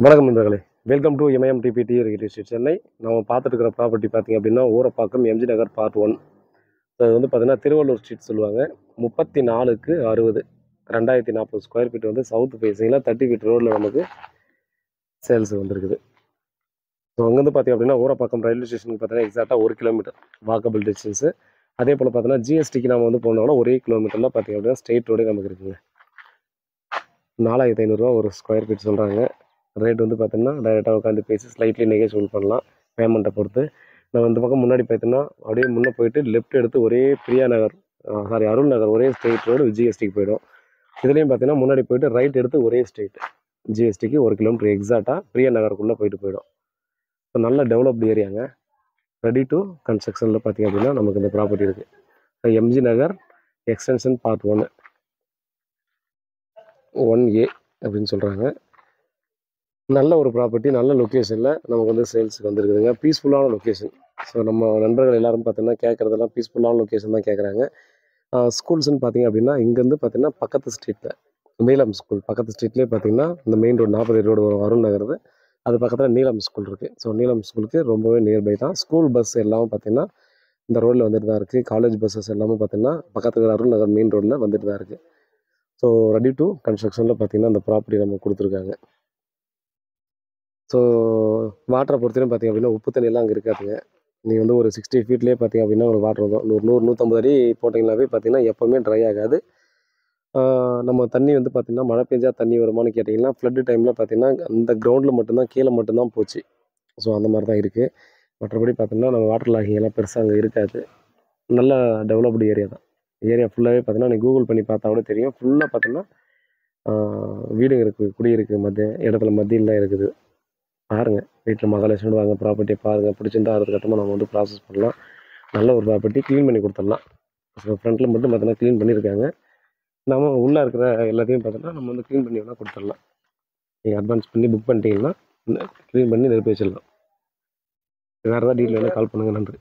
வணக்கம் நண்பர்களே, welcome to MIM DBT real estate Chennai. நம்ம பார்த்துட்டு இருக்கிற ப்ராப்பர்ட்டி பார்த்தீங்க அப்படின்னா ஊரப்பாக்கம் எம்ஜி நகர் பார்ட் 1. அது வந்து பார்த்தீங்கன்னா திருவள்ளூர் ஸ்ட்ரீட் சொல்லுவாங்க. 34க்கு 60 2040 ஸ்கொயர் ஃபீட் வந்து சவுத் ஃபேஸிங்கில் 30 ஃபீட் ரோடில் நமக்கு சேல்ஸ் வந்துருக்குது. ஸோ அங்கேருந்து பார்த்தீங்க அப்படின்னா ஊரப்பாக்கம் ரயில்வே ஸ்டேஷனுக்கு பார்த்தீங்கன்னா எக்ஸாக்டாக 1 கிலோமீட்டர் வாக்கபிள் டிஸ்டன்ஸு. அதே போல் பார்த்தீங்கன்னா ஜிஎஸ்டிக்கு நம்ம வந்து போனோம்னா ஒரே கிலோமீட்டரில் பார்த்தீங்க அப்படின்னா ஸ்ட்ரெயிட் ரோடே நமக்கு இருக்குங்க. 4500 ஒரு ஸ்கொயர் ஃபீட் சொல்கிறாங்க. ரேட் வந்து பார்த்தீங்கன்னா டைரெக்டாக உட்காந்து பேசி ஸ்லைட்லி நெகோஷியபிள் பண்ணலாம் பேமெண்ட்டை பொறுத்து. நம்ம இந்த பக்கம் முன்னாடி பார்த்தீங்கன்னா அப்படியே முன்னே போயிட்டு லெஃப்ட் எடுத்து ஒரே பிரியா நகர் அருள் நகர் ஒரே ஸ்ட்ரெயிட் ரோடு ஜிஎஸ்டிக்கு போயிடும். இதுலேயும் பார்த்தீங்கன்னா முன்னாடி போயிட்டு ரைட் எடுத்து ஒரே ஸ்ட்ரெயிட் ஜிஎஸ்டிக்கு 1 கிலோமீட்டர் எக்ஸாக்டாக பிரியா நகருக்குள்ளே போயிடும். ஸோ நல்ல டெவலப்டு ஏரியாங்க. ரெடி டு கன்ஸ்ட்ரக்ஷனில் பார்த்தீங்க அப்படின்னா நமக்கு இந்த ப்ராப்பர்ட்டி இருக்குது. எம்ஜி நகர் எக்ஸ்டென்ஷன் பார்ட் 1A அப்படின்னு சொல்கிறாங்க. நல்ல ஒரு ப்ராப்பர்ட்டி, நல்ல லொக்கேஷனில் நமக்கு வந்து சேல்ஸுக்கு வந்துருக்குதுங்க. பீஸ்ஃபுல்லான லொக்கேஷன். ஸோ நம்ம நண்பர்கள் எல்லோரும் பார்த்தீங்கன்னா கேட்குறதெல்லாம் பீஸ்ஃபுல்லான லொக்கேஷன் தான் கேட்குறாங்க. ஸ்கூல்ஸ்ன்னு பார்த்தீங்க அப்படின்னா இங்கேருந்து பார்த்தீங்கன்னா பக்கத்து ஸ்ட்ரீட்டில் நீலம் ஸ்கூல் பக்கத்து ஸ்ட்ரீட்லேயே பார்த்தீங்கன்னா இந்த மெயின் ரோடு 40 ரோடு வரும் அருள் நகர். அது பக்கத்தில் நீலம் ஸ்கூல் இருக்குது. ஸோ நீலம் ஸ்கூலுக்கு ரொம்பவே நியர்பை தான். ஸ்கூல் பஸ் எல்லாமே பார்த்தீங்கன்னா இந்த ரோட்டில் வந்துட்டு தான் இருக்குது. காலேஜ் பஸ்ஸஸ் எல்லாமே பார்த்தீங்கன்னா பக்கத்தில் அருள் நகர் மெயின் ரோட்டில் வந்துட்டு தான் இருக்குது. ஸோ ரெடி டு கன்ஸ்ட்ரக்ஷனில் பார்த்தீங்கன்னா அந்த ப்ராப்பர்ட்டி நம்ம கொடுத்துருக்காங்க. ஸோ வாட்டரை பொறுத்தவரையும் பார்த்திங்க அப்படின்னா உப்பு தண்ணியெல்லாம் அங்கே இருக்காதுங்க. நீங்கள் வந்து ஒரு 60 ஃபீட்லேயே பார்த்திங்க அப்படின்னா ஒரு வாட்டர் வரும். 100-150 அடி போட்டிங்கனாவே பார்த்திங்கன்னா எப்போவுமே ட்ரை ஆகாது. நம்ம தண்ணி வந்து பார்த்திங்கன்னா மழை பெஞ்சா தண்ணி வருமானு கேட்டிங்கன்னா ஃப்ளட்டு டைமில் பார்த்திங்கன்னா அந்த கிரவுண்டில் மட்டும்தான் கீழே மட்டும்தான் போச்சு. ஸோ அந்த மாதிரி தான் இருக்குது. மற்றபடி பார்த்திங்கன்னா நம்ம வாட்டர் லாகிங் எல்லாம் பெருசாக அங்கே இருக்காது. நல்ல டெவலப்டு ஏரியா தான். ஏரியா ஃபுல்லாகவே பார்த்திங்கன்னா நீங்கள் கூகுள் பண்ணி பார்த்தா கூட தெரியும். ஃபுல்லாக பார்த்திங்கன்னா வீடுங்க இருக்குது, குடியிருக்கு இடத்துல மத்தியில் இருக்குது. பாருங்கள், வீட்டில் மகாலட்சுமி வாங்க ப்ராப்பர்ட்டியை பாருங்கள். பிடிச்சிருந்தா அடுத்த கட்டமாக நம்ம வந்து ப்ராசஸ் பண்ணலாம். நல்ல ஒரு ப்ராப்பர்ட்டி க்ளீன் பண்ணி கொடுத்துடலாம். ஸோ ஃப்ரண்ட்டில் மட்டும் பார்த்தீங்கன்னா க்ளீன் பண்ணியிருக்காங்க. நம்ம உள்ளே இருக்கிற எல்லாத்தையும் பார்த்தோன்னா நம்ம வந்து க்ளீன் பண்ணி வேணால் கொடுத்துடலாம். நீங்கள் அட்வான்ஸ் பண்ணி புக் பண்ணிட்டீங்கன்னா க்ளீன் பண்ணி நிரப்பி வச்சிடலாம். வேறு ஏதாவது டீட்டெயில் வேணால் கால் பண்ணுங்கள். நன்றி.